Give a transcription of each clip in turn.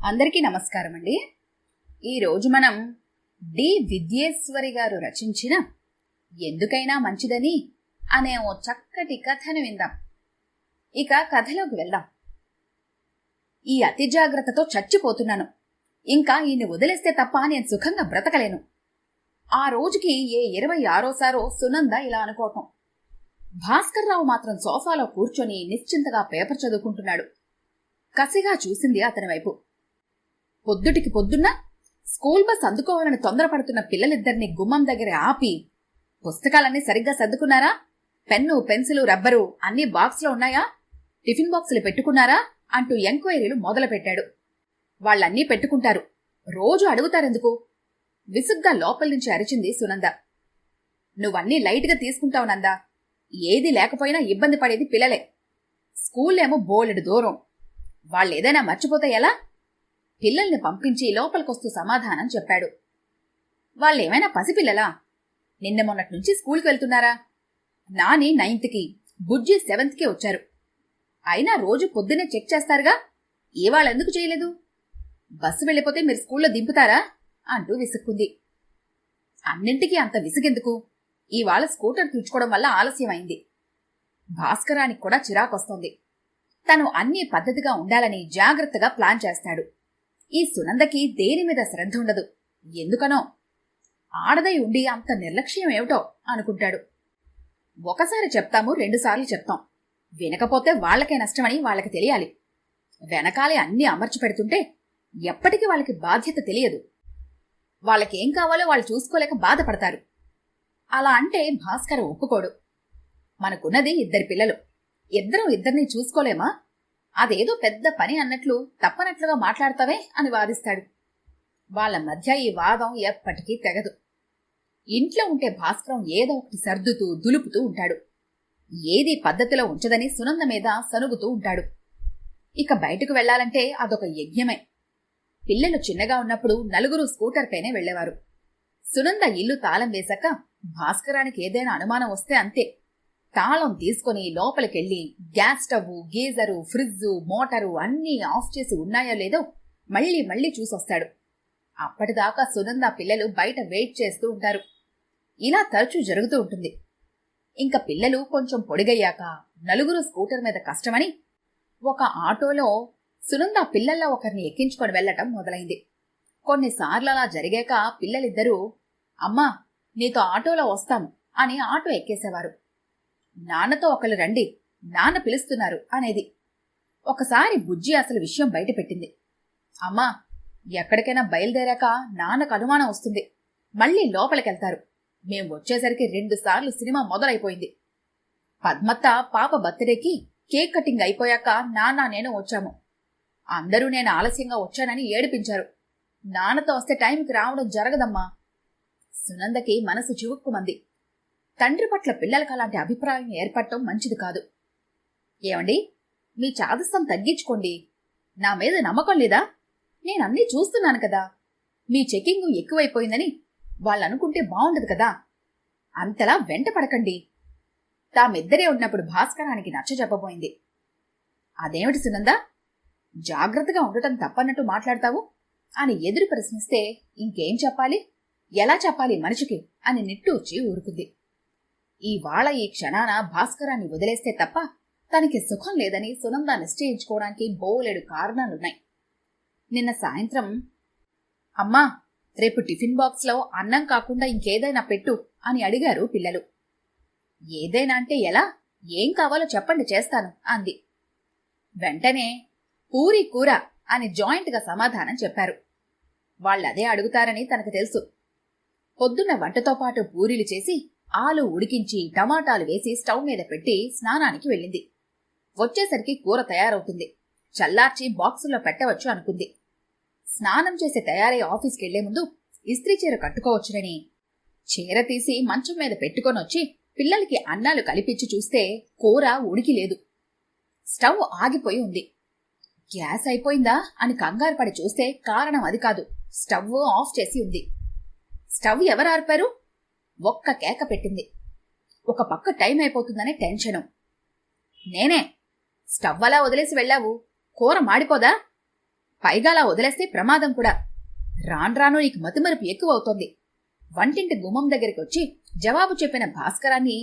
అందరికీ నమస్కారం అండి. ఈరోజు మనం డి విద్యేశ్వరి గారు రచించిన ఎందుకైనా మంచిదని అనే ఓ చక్కటి కథను విందాం. ఇక కథలోకి వెళ్దాం. ఈ అతి జాగ్రత్తతో చచ్చిపోతున్నాను. ఇంకా ఈయన్ని వదిలేస్తే తప్ప నేను సుఖంగా బ్రతకలేను. ఆ రోజుకి ఏ 26సారో సునంద ఇలా అనుకోవటం. భాస్కర్ రావు మాత్రం సోఫాలో కూర్చొని నిశ్చింతగా పేపర్ చదువుకుంటున్నాడు. కసిగా చూసింది అతని వైపు. పొద్దుటికి పొద్దున్న స్కూల్ బస్ అందుకోవాలని తొందరపడుతున్న పిల్లలిద్దరిని గుమ్మం దగ్గర ఆపి, పుస్తకాలన్నీ సరిగ్గా సర్దుకున్నారా? పెన్ను, పెన్సిలు, రబ్బరు అన్నీ బాక్స్లో ఉన్నాయా? టిఫిన్ బాక్సులు పెట్టుకున్నారా? అంటూ ఎంక్వైరీలు మొదలుపెట్టాడు. వాళ్ళన్నీ పెట్టుకుంటారు, రోజు అడుగుతారెందుకు? విసుగ్గా లోపల నుంచి అరిచింది సునంద. నువ్వన్నీ లైట్గా తీసుకుంటావు నందా. ఏది లేకపోయినా ఇబ్బంది పడేది పిల్లలే. స్కూలేమో బోలెడు దూరం. వాళ్ళేదైనా మర్చిపోతే ఎలా? పిల్లల్ని పంపించి లోపలికొస్తూ సమాధానం చెప్పాడు. వాళ్ళేమైనా పసిపిల్లలా? నిన్న మొన్నటి నుంచి స్కూల్కి వెళ్తున్నారా? నాని 9th, బుజ్జి 7th వచ్చారు. అయినా రోజు పొద్దునే చెక్ చేస్తారుగా, ఇవాళెందుకు చేయలేదు? బస్సు వెళ్ళిపోతే మీరు స్కూల్లో దింపుతారా అంటూ విసుక్కుంది. అన్నింటికీ అంత విసుగెందుకు? ఇవాళ స్కూటర్ తుడుచుకోవడం వల్ల ఆలస్యమైంది. భాస్కరానికి కూడా చిరాకొస్తోంది. తను అన్నీ పద్ధతిగా ఉండాలని జాగ్రత్తగా ప్లాన్ చేస్తాడు. ఈ సునందకి దేని మీద శ్రద్ధ ఉండదు. ఎందుకనో. ఆడదై ఉండి అంత నిర్లక్ష్యం ఏమిటో అనుకుంటాడు. ఒకసారి చెప్తాము, 2 సార్లు చెప్తాం. వినకపోతే వాళ్లకే నష్టమని వాళ్ళకి తెలియాలి. వెనకాలే అన్నీ అమర్చి పెడుతుంటే ఎప్పటికీ వాళ్ళకి బాధ్యత తెలియదు. వాళ్ళకేం కావాలో వాళ్ళు చూసుకోలేక బాధపడతారు. అలా అంటే భాస్కర్ ఒప్పుకోడు. మనకున్నది 2 పిల్లలు. ఇద్దరిని చూసుకోలేమా? అదేదో పెద్ద పని అన్నట్లు తప్పనట్లుగా మాట్లాడతావే అని వాదిస్తాడు. వాళ్ళ మధ్య ఈ వాదం ఎప్పటికీ తెగదు. ఇంట్లో ఉంటే భాస్కరం ఏదో ఒకటి సర్దుతూ దులుపుతూ ఉంటాడు. ఏదీ పద్ధతిలో ఉంచదని సునంద మీద సనుగుతూ ఉంటాడు. ఇక బయటకు వెళ్లాలంటే అదొక యజ్ఞమే. పిల్లలు చిన్నగా ఉన్నప్పుడు నలుగురు స్కూటర్ పైనే వెళ్లేవారు. సునంద ఇల్లు తాళం వేశాక భాస్కరానికి ఏదైనా అనుమానం వస్తే అంతే. తాళం తీసుకుని లోపలికెళ్లి gas stove, geyser, fridge, motor అన్నీ ఆఫ్ చేసి ఉన్నాయో లేదో మళ్లీ చూసొస్తాడు. అప్పటిదాకా సునంద పిల్లలు బయట వెయిట్ చేస్తూ ఉంటారు. ఇలా తరచూ జరుగుతూ ఉంటుంది. ఇంక పిల్లలు కొంచెం పొడిగయ్యాక నలుగురు స్కూటర్ మీద కష్టమని ఒక ఆటోలో సునంద పిల్లల్లో ఒకరిని ఎక్కించుకొని వెళ్లటం మొదలైంది. కొన్నిసార్లు అలా జరిగాక పిల్లలిద్దరూ అమ్మా నీతో ఆటోలో వస్తాము అని ఆటో ఎక్కేసేవారు. నాన్నతో ఒకళ్ళు రండి, నాన్న పిలుస్తున్నారు అనేది. ఒకసారి బుజ్జి అసలు విషయం బయటపెట్టింది. అమ్మా ఎక్కడికైనా బయలుదేరాక నాన్నకు అనుమానం వస్తుంది. మళ్ళీ లోపలికెళ్తారు. మేం వచ్చేసరికి 2 సార్లు సినిమా మొదలైపోయింది. పద్మత్త పాప బర్త్డేకి కేక్ కటింగ్ అయిపోయాక నాన్న నేను వచ్చాము. అందరూ నేను ఆలస్యంగా వచ్చానని ఏడిపించారు. నాన్నతో వస్తే టైంకి రావడం జరగదమ్మా. సునందకి మనసు చివుక్కుమంది. తండ్రి పట్ల పిల్లలకు అలాంటి అభిప్రాయం ఏర్పడటం మంచిది కాదు. ఏమండి, మీ చాదస్తం తగ్గించుకోండి. నా మీద నమ్మకం లేదా? నేనన్నీ చూస్తున్నాను కదా. మీ చెకింగు ఎక్కువైపోయిందని వాళ్ళనుకుంటే బావుండదు కదా. అంతలా వెంట పడకండి. తామిద్దరే ఉన్నప్పుడు భాస్కరానికి నచ్చ చెప్పబోయింది. అదేమిటి సునందా, జాగ్రత్తగా ఉండటం తప్పన్నట్టు మాట్లాడతావు అని ఎదురు ప్రశ్నిస్తే ఇంకేం చెప్పాలి, ఎలా చెప్పాలి మనిషికి అని నిట్టూర్చి ఊరుకుంది. ఇవాళ ఈ క్షణాన భాస్కరాన్ని వదిలేస్తే తప్ప తనకి సుఖం లేదని సునంద నిశ్చయించుకోవడానికి బోలెడు కారణాలున్నాయి. నిన్న సాయంత్రం అమ్మా రేపు టిఫిన్ బాక్స్లో అన్నం కాకుండా ఇంకేదైనా పెట్టు అని అడిగారు పిల్లలు. ఏదైనా అంటే ఎలా? ఏం కావాలో చెప్పండి, చేస్తాను అంది. వెంటనే పూరి కూర అని జాయింట్గా సమాధానం చెప్పారు. వాళ్ళదే అడుగుతారని తనకు తెలుసు. పొద్దున్న వంటతో పాటు పూరీలు చేసి ఆలు ఉడికించి టమాటాలు వేసి స్టవ్ మీద పెట్టి స్నానానికి వెళ్ళింది. వచ్చేసరికి కూర తయారవుతుంది. చల్లార్చి బాక్సుల్లో పెట్టవచ్చు అనుకుంది. స్నానం చేసి తయారై ఆఫీస్కి వెళ్లే ముందు ఇస్త్రీ చీర కట్టుకోవచ్చునని చీర తీసి మంచం మీద పెట్టుకొనొచ్చి పిల్లలకి అన్నాలు కలిపిచ్చి చూస్తే కూర ఉడికి లేదు. స్టవ్ ఆగిపోయి ఉంది. గ్యాస్ అయిపోయిందా అని కంగారు పడి చూస్తే కారణం అది కాదు, స్టవ్ ఆఫ్ చేసి ఉంది. స్టవ్ ఎవరు ఆర్పారు? ఒక్క కేక పెట్టింది. ఒక పక్క టైం అయిపోతుందనే టెన్షను. నేనే. స్టవ్ అలా వదిలేసి వెళ్ళావు, కూర మాడిపోదా? పైగా అలా వదిలేస్తే ప్రమాదం కూడా. రాను నీకు మతిమరుపు ఎక్కువవుతోంది. వంటింటి గుమ్మం దగ్గరికి వచ్చి జవాబు చెప్పిన భాస్కరాన్ని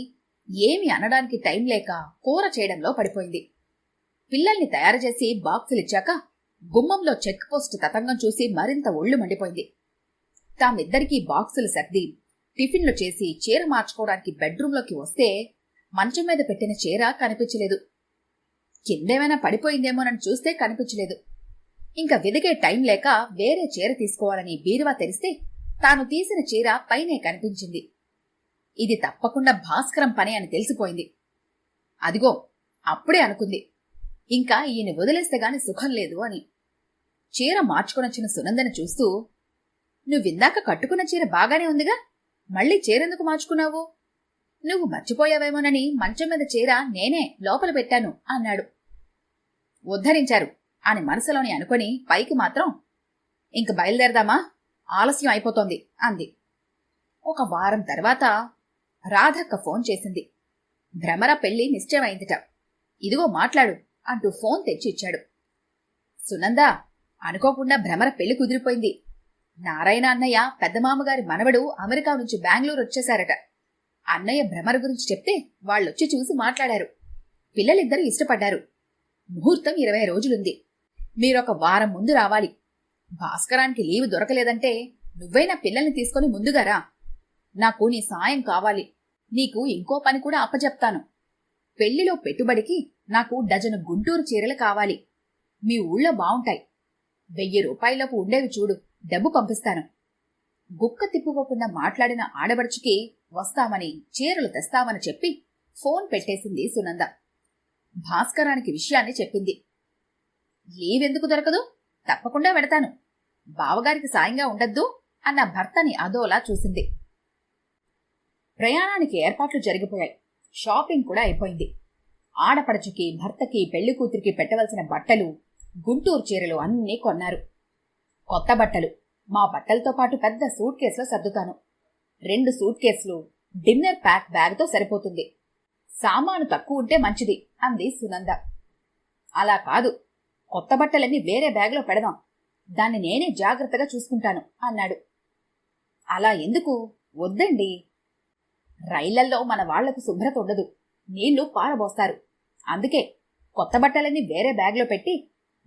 ఏమి అనడానికి టైం లేక కూర చేయడంలో పడిపోయింది. పిల్లల్ని తయారు చేసి బాక్సులిచ్చాక గుమ్మంలో చెక్ పోస్ట్ తతంగం చూసి మరింత ఒళ్ళు మండిపోయింది. తామిద్దరికీ బాక్సులు సర్ది టిఫిన్లు చేసి చీర మార్చుకోవడానికి బెడ్రూంలోకి వస్తే మంచం మీద పెట్టిన చీర కనిపించలేదు. కిందేమైనా పడిపోయిందేమోనని చూస్తే కనిపించలేదు. ఇంకా వెదిగే టైం లేక వేరే చీర తీసుకోవాలని బీరువా తెరిస్తే తాను తీసిన చీర పైనే కనిపించింది. ఇది తప్పకుండా భాస్కరం పని అని తెలిసిపోయింది. అదిగో అప్పుడే అనుకుంది, ఇంకా ఈయన వదిలేస్తే గాని సుఖం లేదు అని. చీర మార్చుకొనొచ్చిన సునందని చూస్తూ, నువ్విందాక కట్టుకున్న చీర బాగానే ఉందిగా, మళ్ళీ చీరెందుకు మార్చుకున్నావు? నువ్వు మర్చిపోయావేమోనని మంచం మీద చీర నేనే లోపల పెట్టాను అన్నాడు. ఉద్ధరించారు అని మనసులోని అనుకుని పైకి మాత్రం, ఇంక బయలుదేరదామా, ఆలస్యం అయిపోతోంది అంది. ఒక వారం తర్వాత రాధక్క ఫోన్ చేసింది. భ్రమర పెళ్లి నిశ్చయమైందిట. ఇదిగో మాట్లాడు అంటూ ఫోన్ తెచ్చి ఇచ్చాడు. సునందా, అనుకోకుండా భ్రమర పెళ్లి కుదిరిపోయింది. నారాయణ అన్నయ్య పెద్దమామగారి మనవడు అమెరికా నుంచి బెంగళూరు వచ్చేశారట. అన్నయ్య భ్రమర గురించి చెప్తే వాళ్ళొచ్చి చూసి మాట్లాడారు. పిల్లలిద్దరూ ఇష్టపడ్డారు. ముహూర్తం 20 రోజులుంది. మీరొక వారం ముందు రావాలి. భాస్కరానికి లీవు దొరకలేదంటే నువ్వైనా పిల్లల్ని తీసుకుని ముందుగారా. నాకు నీ సాయం కావాలి. నీకు ఇంకో పని కూడా అప్పచెప్తాను. పెళ్లిలో పెట్టుబడికి నాకు డజను గుంటూరు చీరలు కావాలి. మీ ఊళ్ళో బావుంటాయి. 1000 రూపాయలలోపు ఉండేవి చూడు, డబ్బు పంపిస్తాను. గుక్క తిప్పుకోకుండా మాట్లాడిన ఆడబడుచుకి వస్తామని చీరలు తెస్తామని చెప్పి ఫోన్ పెట్టేసింది సునంద. భాస్కరానికి విషయాన్ని చెప్పింది. లీవెందుకు దొరకదు? తప్పకుండా వెడతాను. బావగారికి సాయంగా ఉండద్దు అన్న భర్తని అదోలా చూసింది. ప్రయాణానికి ఏర్పాట్లు జరిగిపోయాయి. షాపింగ్ కూడా అయిపోయింది. ఆడపడుచుకి, భర్తకి, పెళ్లి కూతురికి పెట్టవలసిన బట్టలు, గుంటూరు చీరలు అన్నీ కొన్నారు. కొత్త బట్టలు మా బట్టలతో పాటు పెద్ద సూట్ కేసులో సర్దుతాను. 2 సూట్ కేసులు, డిన్నర్ ప్యాక్ బ్యాగ్తో సరిపోతుంది. సామాను తక్కువ ఉంటే మంచిది అంది సునంద. అలా కాదు, కొత్త బట్టలన్నీ వేరే బ్యాగ్లో పెడదాం. దాన్ని నేనే జాగ్రత్తగా చూసుకుంటాను అన్నాడు. అలా ఎందుకు? వద్దండి. రైళ్లల్లో మన వాళ్లకు శుభ్రత ఉండదు, నీళ్లు పారబోస్తారు. అందుకే కొత్త బట్టలన్నీ వేరే బ్యాగ్లో పెట్టి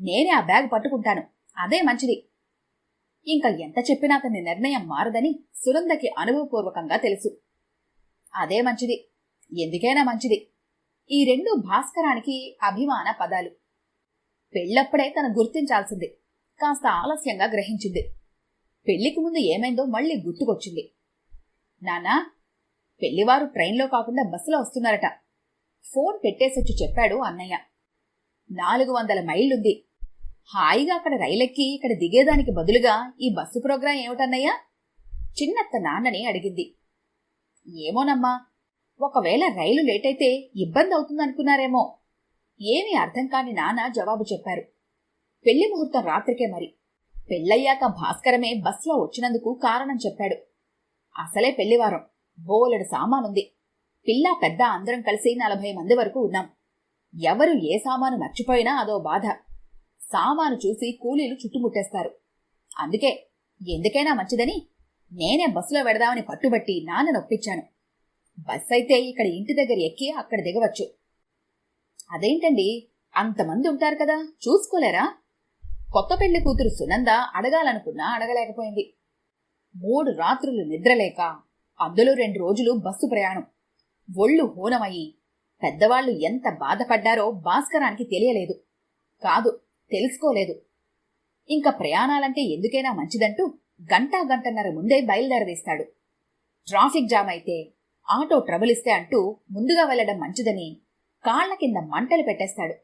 నేనే ఆ బ్యాగ్ పట్టుకుంటాను. అదే మంచిది. ఇంకా ఎంత చెప్పినా అతని నిర్ణయం మారదని సునందకి అనుభవపూర్వకంగా తెలుసు. అదే మంచిది, ఎందుకైనా మంచిది. ఈ 2 భాస్కరానికి అభిమాన పదాలు. పెళ్ళప్పుడే తను గుర్తించాల్సింది. కాస్త ఆలస్యంగా గ్రహించింది. పెళ్లికి ముందు ఏమైందో మళ్లీ గుర్తుకొచ్చింది. నాన్నా, పెళ్లివారు ట్రైన్లో కాకుండా బస్సులో వస్తున్నారట. ఫోన్ పెట్టేసొచ్చి చెప్పాడు అన్నయ్య. 400 మైళ్ళుంది. హాయిగా అక్కడ రైలెక్కి ఇక్కడ దిగేదానికి బదులుగా ఈ బస్సు ప్రోగ్రాం ఏమిటన్నయ్యా? చిన్నత్త నాన్నని అడిగింది. ఏమోనమ్మా, ఒకవేళ రైలు లేటైతే ఇబ్బంది అవుతుందనుకున్నారేమో. ఏమీ అర్థం కాని నాన్న జవాబు చెప్పారు. పెళ్లి ముహూర్తం రాత్రికే మరి. పెళ్లయ్యాక భాస్కరమే బస్సులో వచ్చినందుకు కారణం చెప్పాడు. అసలే పెళ్లివారం, బోలెడు సామానుంది. పిల్ల పెద్ద అందరం కలిసి 40 మంది వరకు ఉన్నాం. ఎవరు ఏ సామాను మర్చిపోయినా అదో బాధ. సామాను చూసి కూలీలు చుట్టుముట్టేస్తారు. అందుకే ఎందుకైనా మంచిదని నేనే బస్సులో వెడదామని పట్టుబట్టి నాన్న నొప్పించాను. బస్ అయితే ఇక్కడ ఇంటి దగ్గర ఎక్కి అక్కడ దిగవచ్చు. అదేంటండి, అంతమంది ఉంటారు కదా, చూసుకోలేరా? కొత్త పెళ్లి కూతురు సునంద అడగాలనుకున్నా అడగలేకపోయింది. 3 రాత్రులు నిద్రలేక, అందులో 2 రోజులు బస్సు ప్రయాణం. ఒళ్ళు హూనమయ్యి పెద్దవాళ్లు ఎంత బాధపడ్డారో భాస్కరానికి తెలియలేదు. కాదు, తెలుసుకోలేదు. ఇంకా ప్రయాణాలంటే ఎందుకైనా మంచిదంటూ గంటన్నర ముందే బయలుదేరదీస్తాడు. ట్రాఫిక్ జామ్ అయితే, ఆటో ట్రబుల్ ఇస్తే అంటూ ముందుగా వెళ్లడం మంచిదని కాళ్ల కింద మంటలు పెట్టేస్తాడు.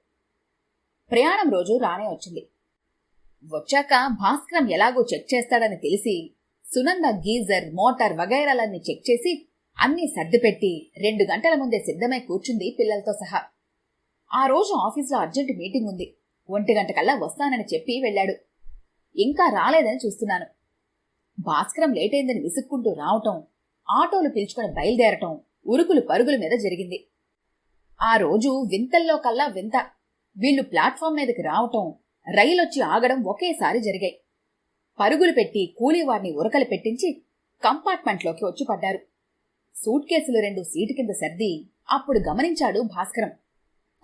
ప్రయాణం రోజు రానే వచ్చింది. వచ్చాక భాస్కరం ఎలాగో చెక్ చేస్తాడని తెలిసి సునంద గీజర్, మోటార్ వగైరాలన్నీ చెక్ చేసి అన్నీ సర్దిపెట్టి 2 గంటల ముందే సిద్ధమై కూర్చుంది పిల్లలతో సహా. ఆ రోజు ఆఫీసులో అర్జెంట్ మీటింగ్ ఉంది. 1 గంటకల్లా వస్తానని చెప్పి వెళ్లాడు. ఇంకా రాలేదని చూస్తున్నాను. భాస్కరం లేటైందని విసుక్కుంటూ రావటం, ఆటోలు పిలుచుకొని బయలుదేరటం ఉరుకులు పరుగుల మీద జరిగింది. ఆ రోజు వింతల్లో కల్లా వింత. వీళ్లు ప్లాట్ఫామ్ మీదకి రావటం, రైలొచ్చి ఆగడం ఒకేసారి జరిగాయి. పరుగులు పెట్టి కూలీవాడిని ఉరకలు పెట్టించి కంపార్ట్మెంట్లోకి వచ్చి పడ్డారు. సూట్ కేసులు 2 సీటు కింద సర్ది అప్పుడు గమనించాడు భాస్కరం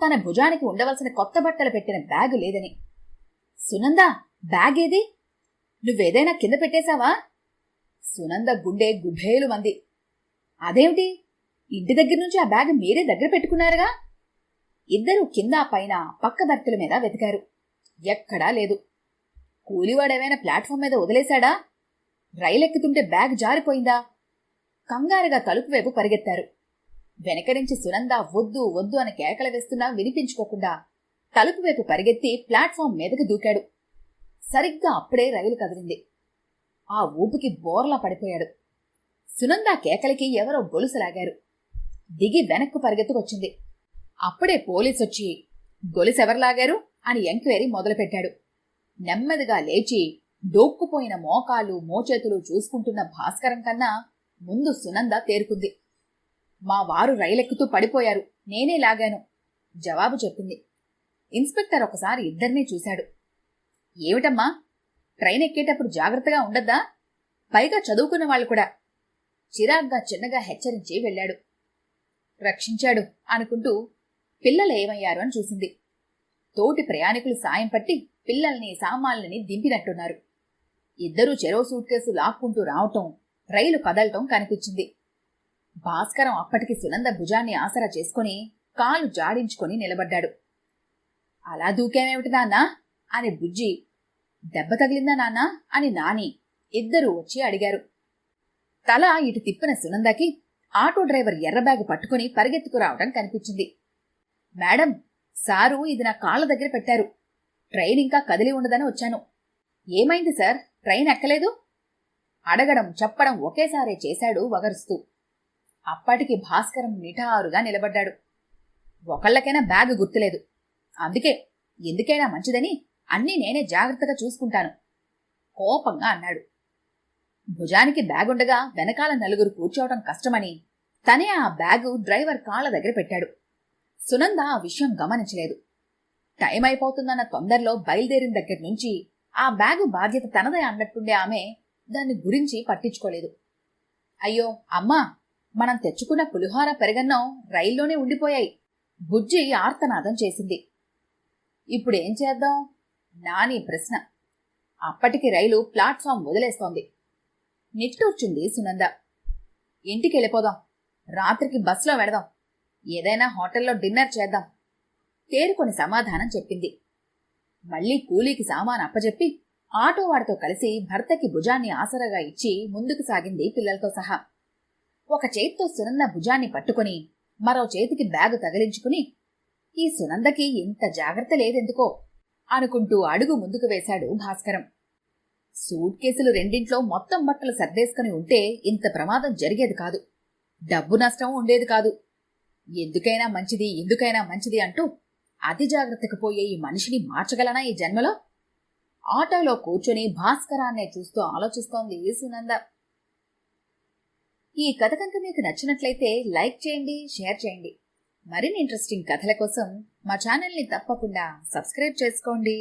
తన భుజానికి ఉండవలసిన కొత్త బట్టలు పెట్టిన బ్యాగు లేదని. సునందా, బ్యాగ్ ఏది? నువ్వేదైనా కింద పెట్టేశావా? సునంద గుండె గుభేలు మంది. అదేమిటి, ఇంటి దగ్గర నుంచి ఆ బ్యాగ్ మీరే దగ్గర పెట్టుకున్నారుగా? ఇద్దరూ కింద పైన పక్క బర్తుల మీద వెతికారు. ఎక్కడా లేదు. కూలివాడేమైనా ప్లాట్ఫామ్ మీద వదిలేశాడా? రైలెక్కుతుంటే బ్యాగ్ జారిపోయిందా? కంగారుగా తలుపు వైపు పరిగెత్తారు. వెనక నుంచి సునంద వద్దు వద్దు అని కేకలు వేస్తున్నా వినిపించుకోకుండా తలుపు వైపు పరిగెత్తి ప్లాట్ఫామ్ మీదకి దూకాడు. సరిగ్గా అప్పుడే రైలు కదిలింది. ఆ ఊపికి బోర్లా పడిపోయాడు. సునంద కేకలకి ఎవరో గొలుసులాగారు. దిగి వెనక్కు పరిగెత్తుకొచ్చింది. అప్పుడే పోలీసొచ్చి గొలుసెవర్లాగారు అని ఎంక్వైరీ మొదలుపెట్టాడు. నెమ్మదిగా లేచి డోక్కుపోయిన మోకాలు మోచేతులు చూసుకుంటున్న భాస్కరం కన్నా ముందు సునంద తేరుకుంది. మా వారు రైలెక్కుతూ పడిపోయారు, నేనే లాగాను జవాబు చెప్పింది. ఇన్స్పెక్టర్ ఒకసారి ఇద్దరినీ చూశాడు. ఏమిటమ్మా, ట్రైన్ ఎక్కేటప్పుడు జాగ్రత్తగా ఉండద్దా? పైగా చదువుకున్న వాళ్ళు కూడా. చిరాగ్గా చిన్నగా హెచ్చరించి వెళ్ళాడు. రక్షించాడు అనుకుంటూ పిల్లలు ఏమయ్యారు అని చూసింది. తోటి ప్రయాణికులు సాయం పట్టి పిల్లల్ని సామాన్లని దింపినట్టున్నారు. ఇద్దరూ చెరో సూట్ కేసు లాక్కుంటూ రావటం, రైలు కదలటం కనిపించింది. భాస్కరం అప్పటికి సునంద భుజాన్ని ఆసరా చేసుకుని కాలు జాడించుకొని నిలబడ్డాడు. అలా దూకేమేమిటి నాన్నా అని బుజ్జి, దెబ్బ తగిలిందా నాన్నా అని నాని ఇద్దరూ వచ్చి అడిగారు. తల ఇటు తిప్పిన సునందకి ఆటో డ్రైవర్ ఎర్ర బ్యాగు పట్టుకుని పరిగెత్తుకు రావటం కనిపించింది. మేడం, సారు ఇది నా కాళ్ళ దగ్గర పెట్టారు. ట్రైన్ ఇంకా కదిలి ఉండదని వచ్చాను. ఏమైంది సార్, ట్రైన్ ఎక్కలేదు? అడగడం చెప్పడం ఒకేసారే చేశాడు వగరుస్తూ. అప్పటికి భాస్కరం నిటారుగా నిలబడ్డాడు. ఒకళ్ళకైనా బ్యాగు గుర్తులేదు, అందుకే ఎందుకైనా మంచిదని అన్నీ నేనే జాగ్రత్తగా చూసుకుంటాను కోపంగా అన్నాడు. భుజానికి బ్యాగుండగా వెనకాల నలుగురు కూర్చోవటం కష్టమని తనే ఆ బ్యాగు డ్రైవర్ కాళ్ల దగ్గర పెట్టాడు. సునంద ఆ విషయం గమనించలేదు. టైం అయిపోతుందన్న తొందరలో బయలుదేరిన దగ్గర నుంచి ఆ బ్యాగు బాధ్యత తనదే అన్నట్టుండే ఆమె దాన్ని గురించి పట్టించుకోలేదు. అయ్యో అమ్మా, మనం తెచ్చుకున్న పులిహోర పెరగన్నం రైల్లోనే ఉండిపోయాయి. బుజ్జి ఆర్తనాదం చేసింది. ఇప్పుడేం చేద్దాం? నాని ప్రశ్న. అప్పటికి రైలు ప్లాట్ఫామ్ వదిలేస్తోంది. నిట్టూర్చుంది సునంద. ఇంటికెళ్ళిపోదాం, రాత్రికి బస్లో వెడదాం, ఏదైనా హోటల్లో డిన్నర్ చేద్దాం తేరుకొని సమాధానం చెప్పింది. మళ్లీ కూలీకి సామాను అప్పచెప్పి ఆటోవాడితో కలిసి భర్తకి భుజాన్ని ఆసరగా ఇచ్చి ముందుకు సాగింది పిల్లలతో సహా. ఒక చేత్తో సునంద భుజాన్ని పట్టుకుని మరో చేతికి బ్యాగు తగిలించుకుని, ఈ సునందకి ఇంత జాగ్రత్త లేదెందుకో అనుకుంటూ అడుగు ముందుకు వేశాడు భాస్కరం. సూట్ కేసులు 2 మొత్తం బట్టలు సర్దేసుకుని ఉంటే ఇంత ప్రమాదం జరిగేది కాదు, డబ్బు నష్టం ఉండేది కాదు. ఎందుకైనా మంచిది అంటూ అతి జాగ్రత్తకు పోయే ఈ మనిషిని మార్చగలనా ఈ జన్మలో? ఆటోలో కూర్చొని భాస్కరాన్నే చూస్తూ ఆలోచిస్తోంది సునంద. ఈ కథ కనుక మీకు నచ్చినట్లయితే లైక్ చేయండి, షేర్ చేయండి. మరిన్ని ఇంట్రెస్టింగ్ కథల కోసం మా ఛానల్ని తప్పకుండా సబ్స్క్రైబ్ చేసుకోండి.